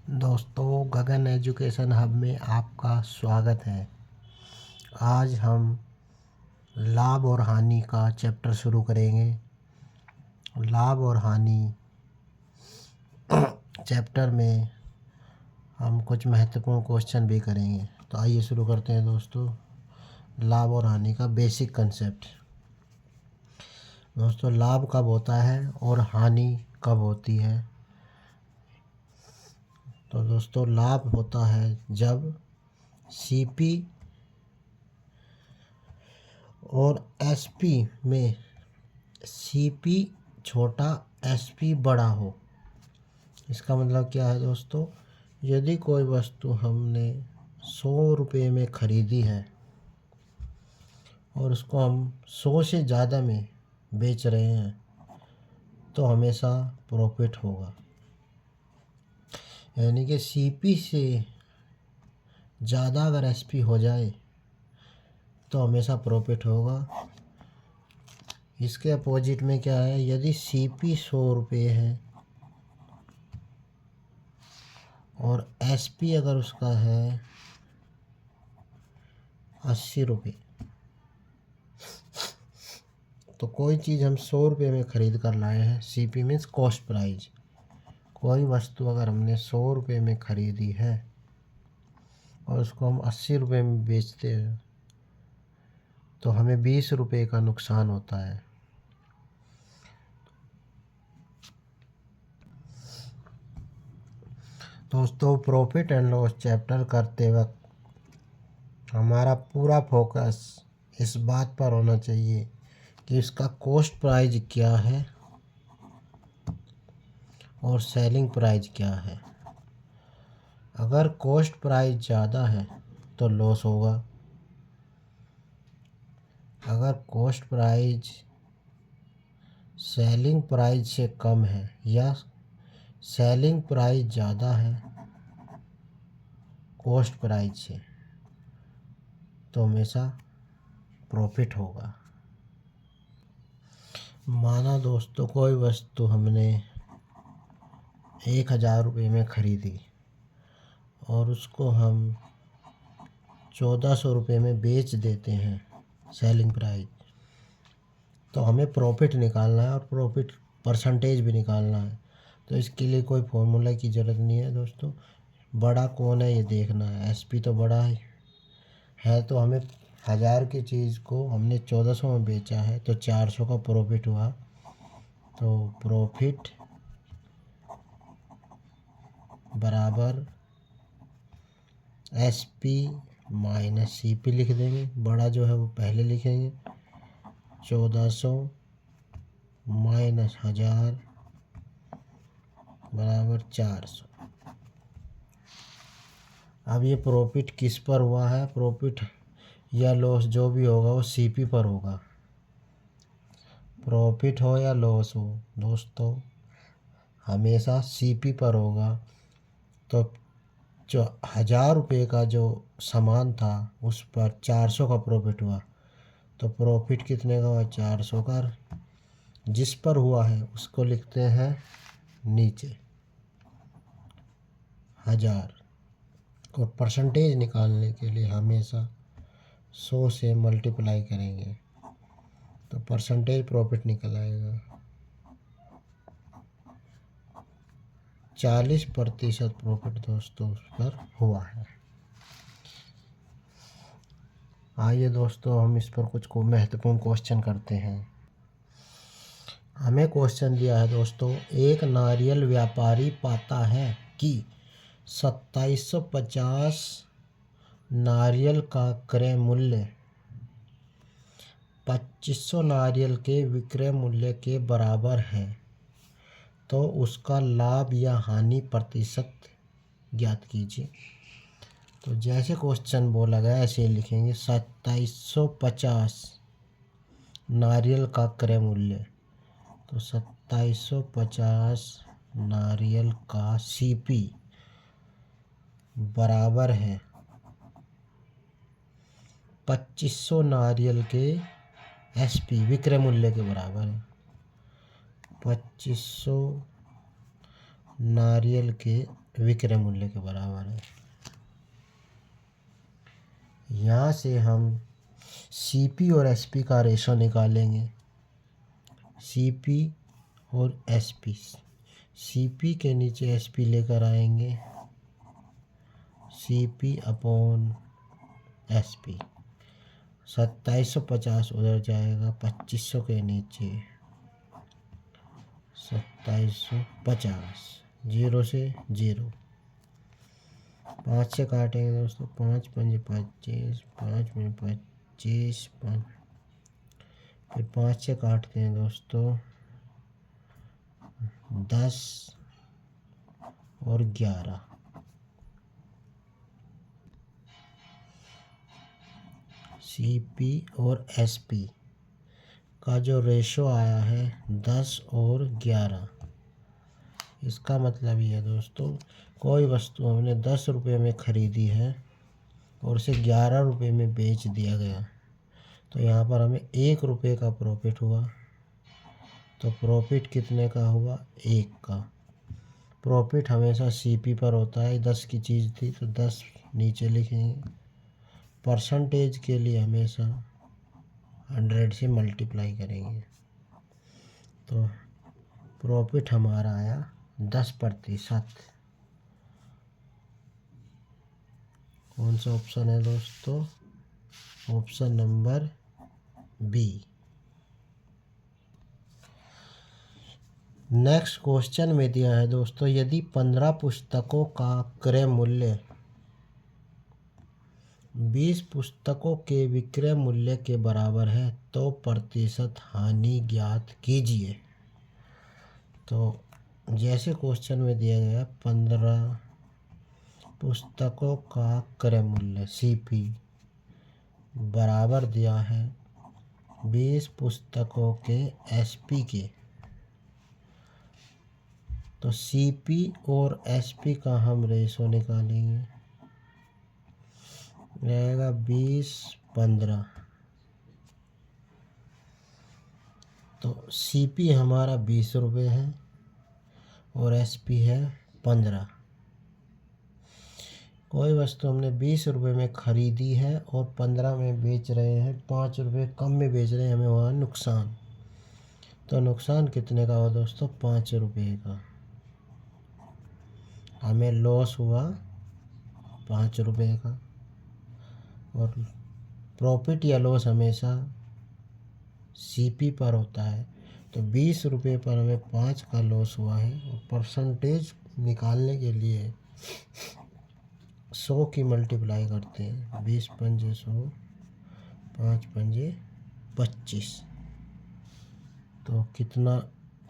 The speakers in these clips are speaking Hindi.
दोस्तों, गगन एजुकेशन हब में आपका स्वागत है। आज हम लाभ और हानि का चैप्टर शुरू करेंगे। लाभ और हानि चैप्टर में हम कुछ महत्वपूर्ण क्वेश्चन भी करेंगे। तो आइए शुरू करते हैं दोस्तों। लाभ और हानि का बेसिक कंसेप्ट। दोस्तों, लाभ कब होता है और हानि कब होती है? तो दोस्तों, लाभ होता है जब सीपी और एसपी में सीपी छोटा, एसपी बड़ा हो। इसका मतलब क्या है दोस्तों? यदि कोई वस्तु हमने 100 रुपये में ख़रीदी है और उसको हम 100 से ज़्यादा में बेच रहे हैं तो हमेशा प्रॉफिट होगा। यानी कि सीपी से ज़्यादा अगर एसपी हो जाए तो हमेशा प्रॉफिट होगा। इसके अपोजिट में क्या है? यदि सीपी 100 रुपये है और एसपी अगर उसका है 80 रुपये, तो कोई चीज़ हम 100 रुपये में ख़रीद कर लाए हैं। CP means cost price. कोई वस्तु अगर हमने 100 रुपये में ख़रीदी है और उसको हम 80 रुपये में बेचते हैं तो हमें 20 रुपये का नुकसान होता है। दोस्तों, प्रॉफिट एंड लॉस चैप्टर करते वक्त हमारा पूरा फोकस इस बात पर होना चाहिए कि इसका कॉस्ट प्राइस क्या है और सेलिंग प्राइस क्या है। अगर कॉस्ट प्राइस ज़्यादा है तो लॉस होगा। अगर कॉस्ट प्राइस सेलिंग प्राइस से कम है या सेलिंग प्राइस ज़्यादा है कॉस्ट प्राइस से, तो हमेशा प्रॉफिट होगा। माना दोस्तों, कोई वस्तु हमने 1000 रुपये में ख़रीदी और उसको हम 1400 रुपये में बेच देते हैं सेलिंग प्राइस, तो हमें प्रॉफिट निकालना है और प्रॉफिट परसेंटेज भी निकालना है। तो इसके लिए कोई फॉर्मूला की ज़रूरत नहीं है दोस्तों। बड़ा कौन है ये देखना है। एसपी तो बड़ा है तो हमें 1000 की चीज़ को हमने 1400 में बेचा है तो 400 का प्रॉफिट हुआ। तो प्रॉफिट बराबर एसपी माइनस सीपी लिख देंगे। बड़ा जो है वो पहले लिखेंगे। 1400 माइनस 1000 बराबर 400। अब ये प्रॉफिट किस पर हुआ है? प्रॉफिट या लॉस जो भी होगा वो सीपी पर होगा। प्रॉफिट हो या लॉस हो दोस्तों, हमेशा सीपी पर होगा। तो जो 1000 रुपये का जो सामान था उस पर 400 का प्रॉफिट हुआ, तो प्रॉफिट कितने का हुआ? 400 का। जिस पर हुआ है उसको लिखते हैं नीचे 1000, और परसेंटेज निकालने के लिए हमेशा 100 से मल्टीप्लाई करेंगे तो परसेंटेज प्रॉफिट निकल आएगा। 40% प्रॉफिट दोस्तों उस पर हुआ है। आइए दोस्तों, हम इस पर कुछ महत्वपूर्ण क्वेश्चन करते हैं। हमें क्वेश्चन दिया है दोस्तों, एक नारियल व्यापारी पाता है कि 2750 नारियल का क्रय मूल्य 2500 नारियल के विक्रय मूल्य के बराबर है, तो उसका लाभ या हानि प्रतिशत ज्ञात कीजिए। तो जैसे क्वेश्चन बोला गया ऐसे ही लिखेंगे। 2750 नारियल का क्रय मूल्य, तो 2750 नारियल का सीपी बराबर है 2500 नारियल के एसपी विक्रय मूल्य के बराबर है। 2500 नारियल के विक्रय मूल्य के बराबर है। यहाँ से हम सीपी और एसपी का रेशो निकालेंगे। सीपी और एसपी, सीपी के नीचे एसपी लेकर आएंगे, सीपी अपॉन एसपी। 2750 उधर जाएगा, 2500 के नीचे 2750, 0 से 0, 5 से काटेंगे दोस्तों, 5 पंजे 25, 5 पंजे 25, 5 फिर 5 से काटते हैं दोस्तों 10 और 11, सीपी और एसपी का जो रेशो आया है 10 और 11। इसका मतलब ये है दोस्तों, कोई वस्तु हमने 10 रुपये में ख़रीदी है और उसे 11 रुपये में बेच दिया गया, तो यहाँ पर हमें 1 रुपये का प्रॉफिट हुआ। तो प्रॉफिट कितने का हुआ? 1 का। प्रॉफिट हमेशा सीपी पर होता है। 10 की चीज़ थी तो 10 नीचे लिखेंगे। परसेंटेज के लिए हमेशा 100 से मल्टीप्लाई करेंगे। तो प्रॉफिट हमारा आया 10%। कौन सा ऑप्शन है दोस्तों? Option number B. Next question में दिया है दोस्तों, यदि 15 पुस्तकों का क्रय मूल्य 20 पुस्तकों के विक्रय मूल्य के बराबर है तो प्रतिशत हानि ज्ञात कीजिए। तो जैसे क्वेश्चन में दिया गया 15 पुस्तकों का क्रय मूल्य सीपी बराबर दिया है 20 पुस्तकों के एसपी के, तो सीपी और एसपी का हम रेशो निकालेंगे। रहेगा 20-15। तो सीपी हमारा 20 रुपये है और एसपी है 15। कोई वस्तु हमने 20 रुपये में ख़रीदी है और 15 में बेच रहे हैं, 5 रुपये कम में बेच रहे हैं, हमें हुआ नुकसान। तो नुकसान कितने का हुआ दोस्तों? 5 रुपये का। हमें लॉस हुआ 5 रुपये का। और प्रॉफिट या लॉस हमेशा सीपी पर होता है। तो 20 रुपये पर हमें 5 का लॉस हुआ है। और परसेंटेज निकालने के लिए 100 की मल्टीप्लाई करते हैं। 20 पंजे 100, 5 पंजे 25। तो कितना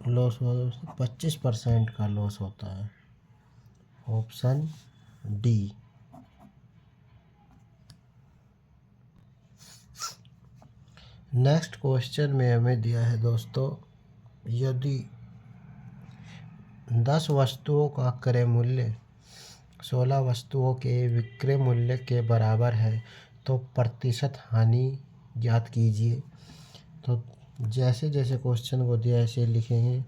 लॉस हुआ दोस्तों? 25% का लॉस होता है। Option D. नेक्स्ट क्वेश्चन में हमें दिया है दोस्तों, यदि 10 वस्तुओं का क्रय मूल्य 16 वस्तुओं के विक्रय मूल्य के बराबर है तो प्रतिशत हानि ज्ञात कीजिए। तो जैसे जैसे क्वेश्चन को दिया ऐसे लिखेंगे।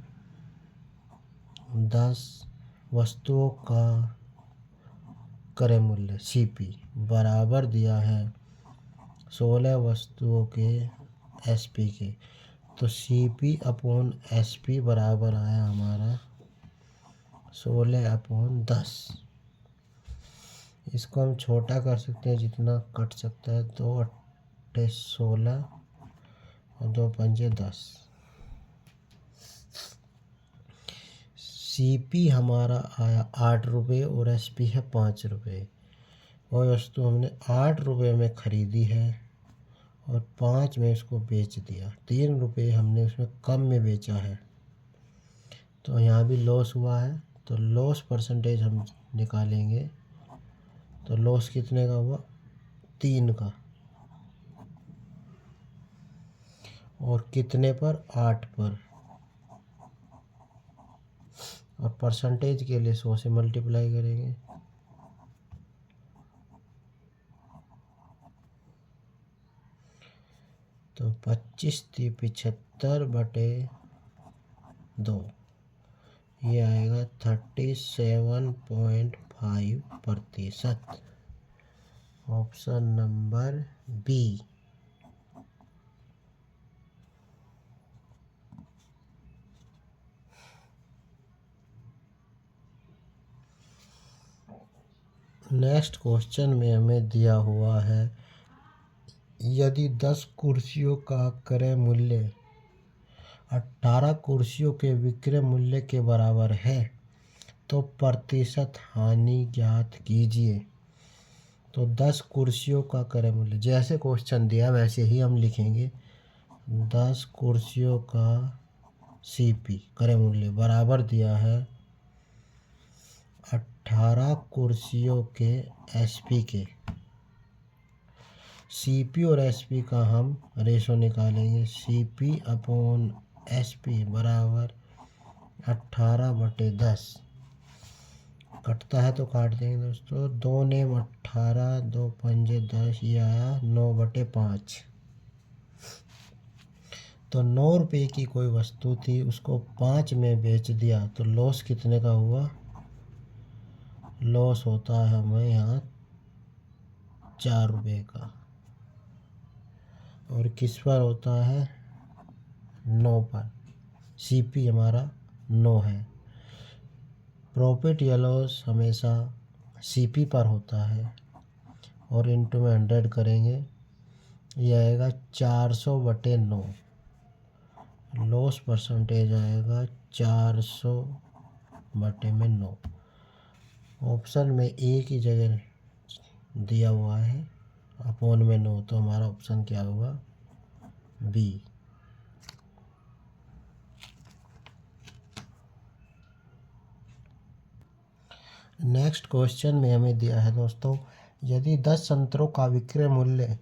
10 वस्तुओं का क्रय मूल्य सीपी बराबर दिया है 16 वस्तुओं के एसपी के, तो सीपी अपॉन एसपी बराबर आया हमारा 16/10। इसको हम छोटा कर सकते हैं जितना कट सकता है। 2 अट्ठे 16 और 2 पंजे 10। सीपी हमारा आया 8 रुपये और एसपी है 5 रुपये। वह वस्तु हमने 8 रुपये में ख़रीदी है और 5 में इसको बेच दिया। 3 रुपये हमने उसमें कम में बेचा है, तो यहाँ भी लॉस हुआ है। तो लॉस परसेंटेज हम निकालेंगे। तो लॉस कितने का हुआ? 3 का। और कितने पर? 8 पर। और परसेंटेज के लिए 100 से मल्टीप्लाई करेंगे। तो 25 × 75/2, ये आएगा 37.5%। Option number B. Next question में हमें दिया हुआ है, यदि 10 कुर्सियों का क्रय मूल्य 18 कुर्सियों के विक्रय मूल्य के बराबर है तो प्रतिशत हानि ज्ञात कीजिए। तो 10 कुर्सियों का क्रय मूल्य, जैसे क्वेश्चन दिया वैसे ही हम लिखेंगे। 10 कुर्सियों का सीपी क्रय मूल्य बराबर दिया है 18 कुर्सियों के एसपी के। सीपी और एसपी का हम रेशो निकालेंगे। सीपी अपॉन एसपी बराबर 18/10। कटता है तो काट देंगे दोस्तों। 2 नेम 18, 2 पंजे 10, ये आया 9/5। तो 9 रुपये की कोई वस्तु थी, उसको 5 में बेच दिया तो लॉस कितने का हुआ? लॉस होता है हमें यहाँ 4 रुपये का। और किस पर होता है? 9 पर। सीपी हमारा 9 है। प्रॉफिट या लॉस हमेशा सीपी पर होता है। और इंटू में 100 करेंगे, ये आएगा 400/9। लॉस परसेंटेज आएगा 400/9। ऑप्शन में ए की जगह दिया हुआ है अपॉन में 9, तो हमारा ऑप्शन क्या हुआ? बी। नेक्स्ट क्वेश्चन में हमें दिया है दोस्तों, यदि 10 संतरों का विक्रय मूल्य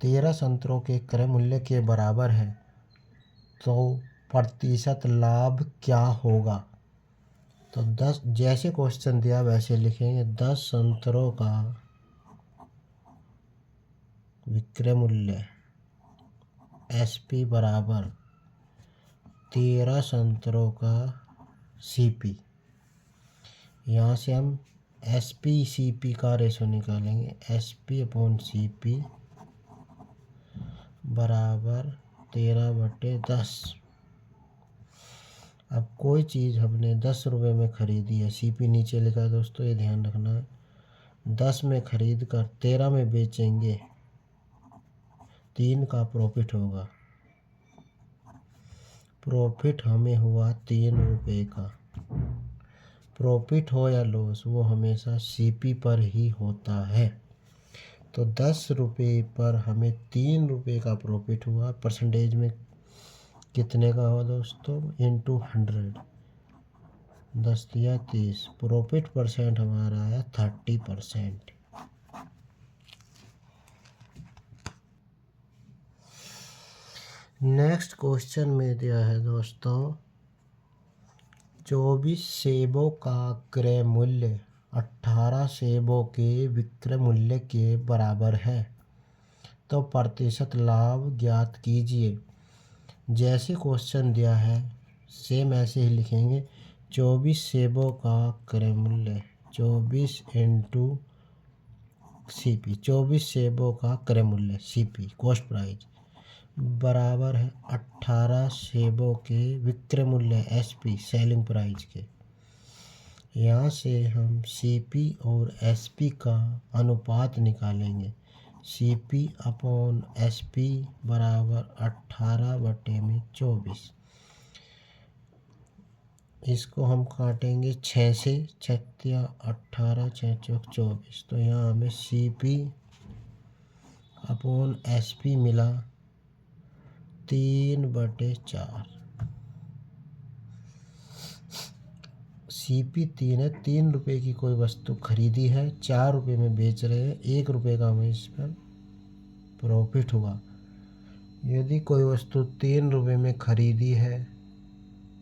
13 संतरों के क्रय मूल्य के बराबर है तो प्रतिशत लाभ क्या होगा? तो 10, जैसे क्वेश्चन दिया वैसे लिखेंगे। 10 संतरों का विक्रय मूल्य एसपी बराबर 13 संतरों का सीपी। यहाँ से हम एसपी सीपी का रेशो निकालेंगे। एसपी अपॉन सीपी बराबर 13/10। अब कोई चीज़ हमने 10 रुपये में ख़रीदी है, सीपी नीचे लिखा है दोस्तों, ये ध्यान रखना है। 10 में ख़रीद कर 13 में बेचेंगे, 3 का प्रॉफिट होगा। प्रॉफिट हमें हुआ 3 रुपये का। प्रॉफिट हो या लॉस, वो हमेशा सीपी पर ही होता है। तो 10 रुपये पर हमें 3 रुपये का प्रॉफिट हुआ। परसेंटेज में कितने का हुआ दोस्तों? इंटू 100। 10 दिया 30। प्रॉफिट परसेंट हमारा आया 30%। नेक्स्ट क्वेश्चन में दिया है दोस्तों, 24 सेबों का क्रय मूल्य 18 सेबों के विक्रय मूल्य के बराबर है तो प्रतिशत लाभ ज्ञात कीजिए। जैसे क्वेश्चन दिया है सेम ऐसे ही लिखेंगे। 24 सेबों का क्रय मूल्य 24 इंटू सीपी, 24 सेबों का क्रय मूल्य सीपी कॉस्ट प्राइस बराबर है 18 सेबों के विक्रय मूल्य एसपी सेलिंग प्राइस के। यहाँ से हम सीपी और एसपी का अनुपात निकालेंगे। सीपी अपॉन एसपी बराबर 18/24। इसको हम काटेंगे 6 से। 6 18, 6 चौक 24। तो यहाँ हमें सीपी अपॉन एसपी मिला 3/4। सीपी 3 है। 3 रुपये की कोई वस्तु खरीदी है, 4 रुपये में बेच रहे हैं, 1 रुपये का हमें इस पर प्रॉफिट हुआ। यदि कोई वस्तु 3 रुपये में खरीदी है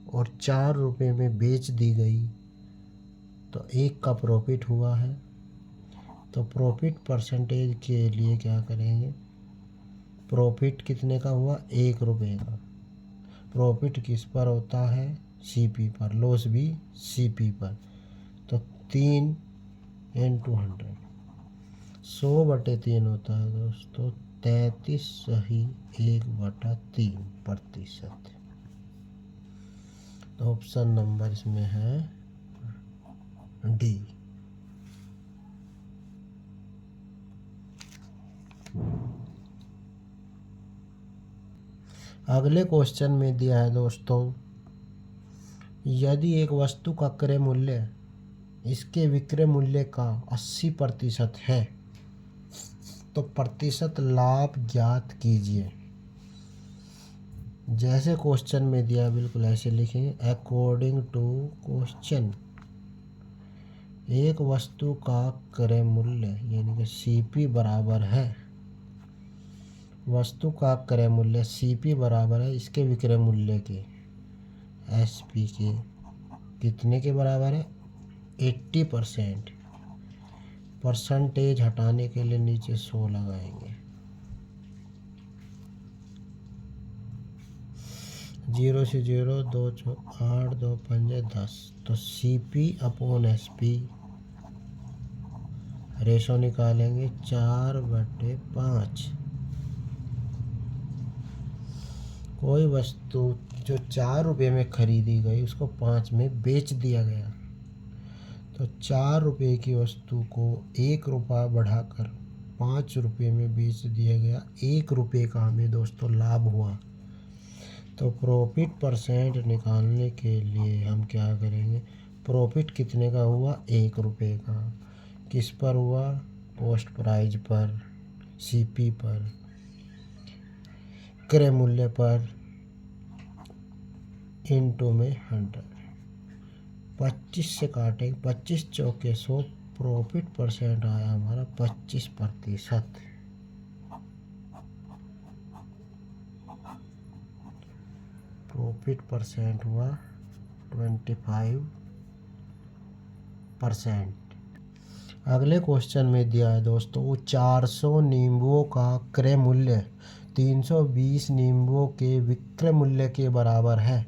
और 4 रुपये में बेच दी गई तो 1 का प्रॉफिट हुआ है। तो प्रॉफिट परसेंटेज के लिए क्या करेंगे? प्रॉफिट कितने का हुआ? 1 रुपये का। प्रॉफिट किस पर होता है? CP पर, लॉस भी CP पर। तो 3 × 100, 100/3 होता है दोस्तों 33 सही 1/3%। तो ऑप्शन नंबर इसमें है डी। अगले क्वेश्चन में दिया है दोस्तों, यदि एक वस्तु का क्रय मूल्य इसके विक्रय मूल्य का 80% है तो प्रतिशत लाभ ज्ञात कीजिए। जैसे क्वेश्चन में दिया बिल्कुल ऐसे लिखेंगे। अकॉर्डिंग टू क्वेश्चन, एक वस्तु का क्रय मूल्य यानी कि CP बराबर है, वस्तु का क्रय मूल्य CP बराबर है इसके विक्रय मूल्य के SP के कितने के बराबर है 80%। परसेंटेज हटाने के लिए नीचे 100 लगाएंगे। 0 से 0, 2 चौक 8, 2 पंजे 10। तो CP/SP रेशो निकालेंगे 4/5। कोई वस्तु जो 4 रुपये में खरीदी गई उसको 5 में बेच दिया गया, तो 4 रुपये की वस्तु को 1 रुपया बढ़ाकर 5 रुपये में बेच दिया गया। 1 रुपये का हमें दोस्तों लाभ हुआ। तो प्रॉफिट परसेंट निकालने के लिए हम क्या करेंगे, प्रॉफिट कितने का हुआ 1 रुपये का, किस पर हुआ कॉस्ट प्राइस पर, CP पर, क्रय मूल्य पर, इनटू में 100। 25 से काटेंगे, 25 चौके 100, प्रॉफिट परसेंट आया हमारा 25%। प्रॉफिट परसेंट हुआ 25%। अगले क्वेश्चन में दिया है दोस्तों, 400 नींबुओं का क्रय मूल्य 320 नींबुओं के विक्रय मूल्य के बराबर है,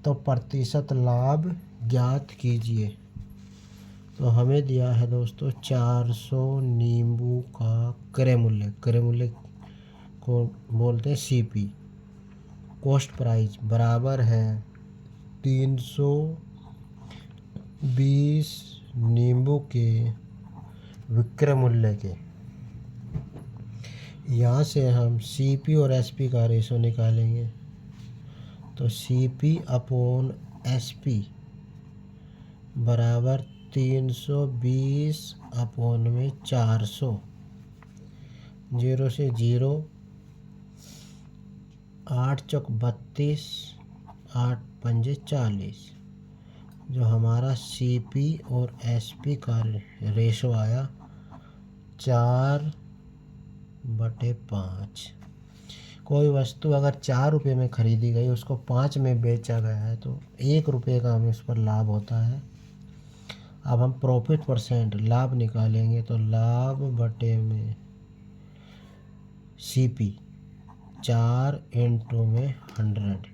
तो प्रतिशत लाभ ज्ञात कीजिए। तो हमें दिया है दोस्तों 400 नींबू का क्रय मूल्य को बोलते हैं CP, कॉस्ट प्राइस बराबर है 320 नींबू के विक्रय मूल्य के। यहाँ से हम CP और SP का रेशो निकालेंगे। तो CP/SP बराबर 320/400। 0 से 0, 8 चौक 32, 8 पंजे 40। जो हमारा CP और SP का रेशो आया 4/5। कोई वस्तु अगर 4 रुपये में खरीदी गई उसको 5 में बेचा गया है तो 1 रुपये का हमें उस पर लाभ होता है। अब हम प्रॉफिट परसेंट लाभ निकालेंगे। तो लाभ बटे में CP 4 × 100।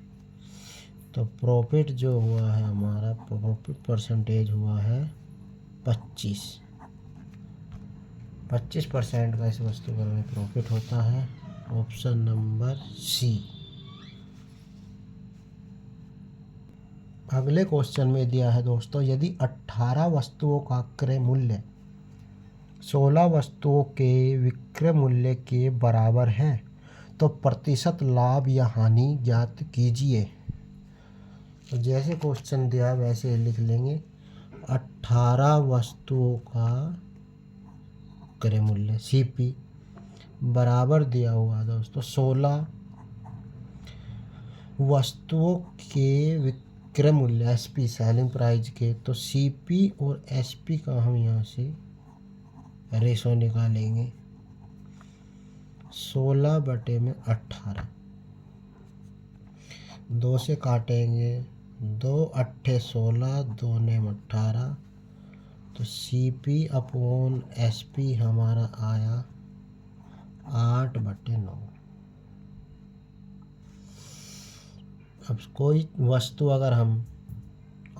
तो प्रॉफिट जो हुआ है हमारा, प्रॉफिट परसेंटेज हुआ है 25% का इस वस्तु पर हमें प्रॉफिट होता है। Option number C। अगले क्वेश्चन में दिया है दोस्तों, यदि 18 वस्तुओं का क्रय मूल्य 16 वस्तुओं के विक्रय मूल्य के बराबर है, तो प्रतिशत लाभ या हानि ज्ञात कीजिए। तो जैसे क्वेश्चन दिया वैसे लिख लेंगे। 18 वस्तुओं का क्रय मूल्य CP बराबर दिया हुआ दोस्तों 16 वस्तुओं के विक्रय मूल्य SP सेलिंग प्राइस के। तो CP और SP का हम यहाँ से रेशो निकालेंगे 16/18। 2 से काटेंगे, 2 8 16, 2 9 18। तो CP/SP हमारा आया 8/9। अब कोई वस्तु अगर हम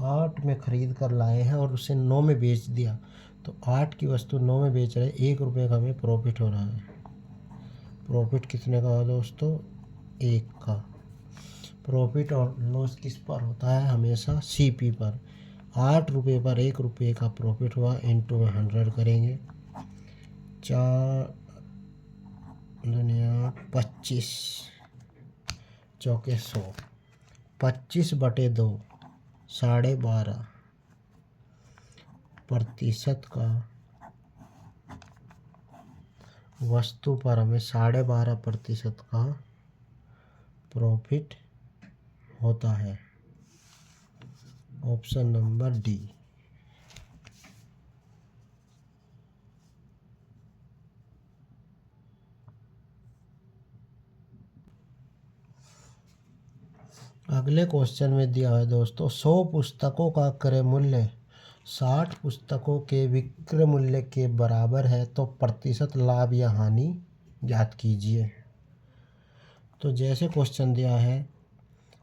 8 में ख़रीद कर लाए हैं और उसे 9 में बेच दिया, तो 8 की वस्तु 9 में बेच रहे, 1 रुपये का हमें प्रॉफिट हो रहा है। प्रॉफिट कितने का हो दोस्तों? 1 का। प्रॉफिट और लॉस किस पर होता है? हमेशा CP पर। 8 रुपये पर 1 रुपये का प्रॉफिट हुआ, इंटू में 100 करेंगे। 4 दुनिया 25 चौके 100, 25/2 12.5% का वस्तु पर हमें 12.5% का प्रॉफिट होता है। Option number D. अगले क्वेश्चन में दिया है दोस्तों, 100 पुस्तकों का क्रय मूल्य 60 पुस्तकों के विक्रय मूल्य के बराबर है, तो प्रतिशत लाभ या हानि ज्ञात कीजिए। तो जैसे क्वेश्चन दिया है,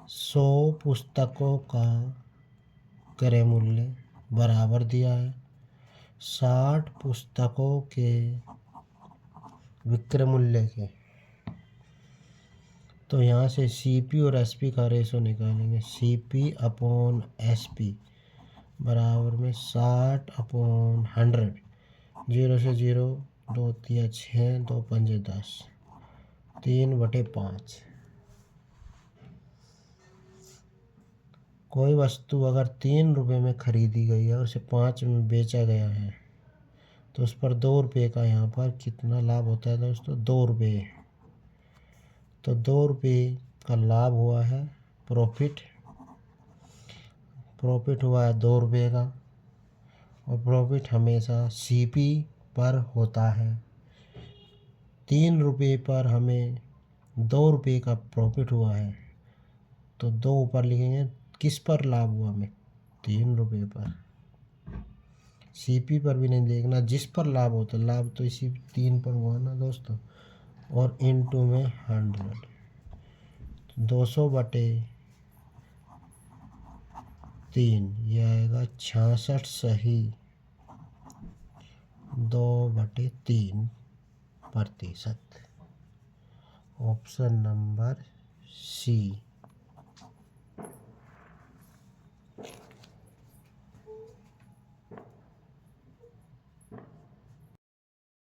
100 पुस्तकों का क्रय मूल्य बराबर दिया है 60 पुस्तकों के विक्रय मूल्य के, तो यहाँ से CP और SP का रेशो निकालेंगे। CP/SP बराबर में 60/100। 0 से 0, 2 तिया 6, 2 पंजे 10, 3/5। कोई वस्तु अगर 3 रुपये में खरीदी गई है और उसे 5 में बेचा गया है, तो उस पर 2 रुपये का यहाँ पर कितना लाभ होता है दोस्तों? 2 रुपये। तो 2 रुपये का लाभ हुआ है, प्रॉफिट हुआ है 2 रुपये का। और प्रॉफिट हमेशा CP पर होता है। 3 रुपये पर हमें 2 रुपये का प्रॉफिट हुआ है, तो 2 ऊपर लिखेंगे। किस पर लाभ हुआ हमें? 3 रुपये पर। CP पर भी नहीं देखना, जिस पर लाभ होता है, लाभ तो इसी 3 पर हुआ ना दोस्तों। और इंटू में 100, 200/3, यह आएगा 66 सही 2/3%। Option number C।